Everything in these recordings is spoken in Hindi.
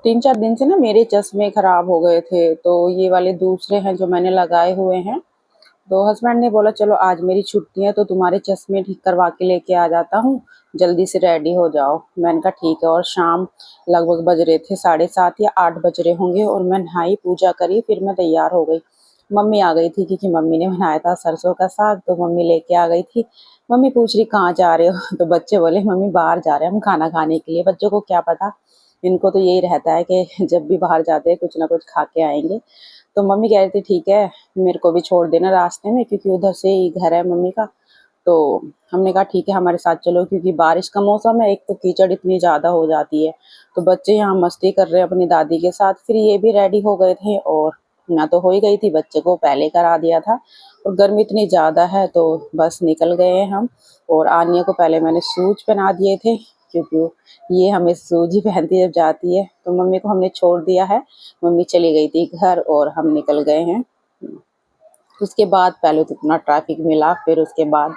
3-4 दिन से ना मेरे चश्मे खराब हो गए थे, तो ये वाले दूसरे हैं जो मैंने लगाए हुए हैं। तो हस्बैंड ने बोला चलो आज मेरी छुट्टी है तो तुम्हारे चश्मे ठीक करवा के लेके आ जाता हूँ, जल्दी से रेडी हो जाओ। मैंने कहा ठीक है। और शाम लगभग बज रहे थे 7:30 या 8 बज रहे होंगे और मैं नहाई पूजा करी, फिर मैं तैयार हो गई। मम्मी आ गई थी क्योंकि मम्मी ने बनाया था सरसों का साग, तो मम्मी लेके आ गई थी। मम्मी पूछ रही कहाँ जा रहे हो तो बच्चे बोले मम्मी बाहर जा रहे हैं हम खाना खाने के लिए। बच्चों को क्या पता, इनको तो यही रहता है कि जब भी बाहर जाते हैं कुछ ना कुछ खा के आएंगे। तो मम्मी कह रही थी ठीक है मेरे को भी छोड़ देना रास्ते में, क्योंकि उधर से ही घर है मम्मी का। तो हमने कहा ठीक है हमारे साथ चलो, क्योंकि बारिश का मौसम है, एक तो कीचड़ इतनी ज़्यादा हो जाती है। तो बच्चे यहाँ मस्ती कर रहे हैं अपनी दादी के साथ, फिर ये भी रेडी हो गए थे और मैं तो हो ही गई थी, बच्चे को पहले करा दिया था। और गर्मी इतनी ज़्यादा है तो बस निकल गए हम। और आन्या को पहले मैंने शूज पहना दिए थे, क्योंकि ये हमें शूज ही पहनती जब जाती है। तो मम्मी को हमने छोड़ दिया है, मम्मी चली गई थी घर और हम निकल गए हैं। उसके बाद पहले तो इतना ट्रैफिक मिला, फिर उसके बाद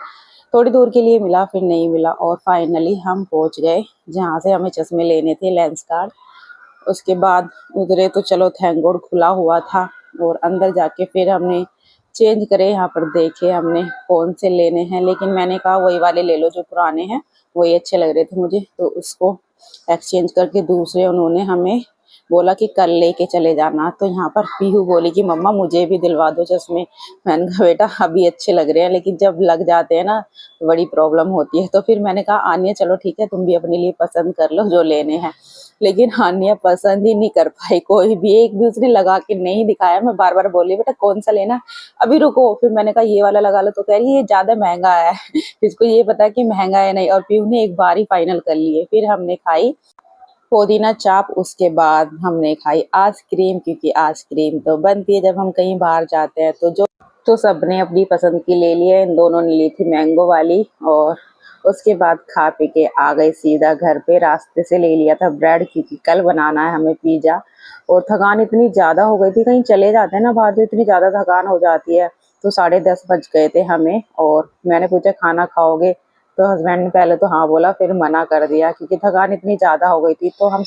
थोड़ी दूर के लिए मिला, फिर नहीं मिला और फाइनली हम पहुंच गए जहाँ से हमें चश्मे लेने थे, लेंस कार्ड। उसके बाद उतरे तो चलो थैंक गॉड खुला हुआ था। और अंदर जाके फिर हमने चेंज करे, यहाँ पर देखे हमने कौन से लेने हैं, लेकिन मैंने कहा वही वाले ले लो जो पुराने हैं, वही अच्छे लग रहे थे मुझे। तो उसको एक्सचेंज करके दूसरे उन्होंने हमें बोला कि कल लेके चले जाना। तो यहाँ पर पीहू बोली कि मम्मा मुझे भी दिलवा दो चश्मे। मैंने कहा बेटा अभी अच्छे लग रहे हैं, लेकिन जब लग जाते हैं ना तो बड़ी प्रॉब्लम होती है। तो फिर मैंने कहा आन्या चलो ठीक है तुम भी अपने लिए पसंद कर लो जो लेने हैं। लेकिन आन्या पसंद ही नहीं कर पाई कोई भी, एक भी उसने लगा के नहीं दिखाया। मैं बार बार बोली बेटा कौन सा लेना, अभी रुको। फिर मैंने कहा ये वाला लगा लो, तो कह रही ये ज्यादा महंगा है इसको ये पता है कि महंगा है नहीं। और पीहू ने एक बार ही फाइनल कर लिए। फिर हमने खाई पुदीना चाप, उसके बाद हमने खाई आइसक्रीम, क्योंकि आइसक्रीम तो बनती है जब हम कहीं बाहर जाते हैं। तो सबने अपनी पसंद की ले लिए, इन दोनों ने ली थी मैंगो वाली। और उसके बाद खा पी के आ गए सीधा घर पे। रास्ते से ले लिया था ब्रेड, क्योंकि कल बनाना है हमें पिज्जा। और थकान इतनी ज़्यादा हो गई थी, कहीं चले जाते हैं ना बाहर तो इतनी ज़्यादा थकान हो जाती है। तो 10:30 बज गए थे हमें। और मैंने पूछा खाना खाओगे, तो हस्बैंड ने पहले तो हाँ बोला, फिर मना कर दिया क्योंकि थकान इतनी ज़्यादा हो गई थी। तो हम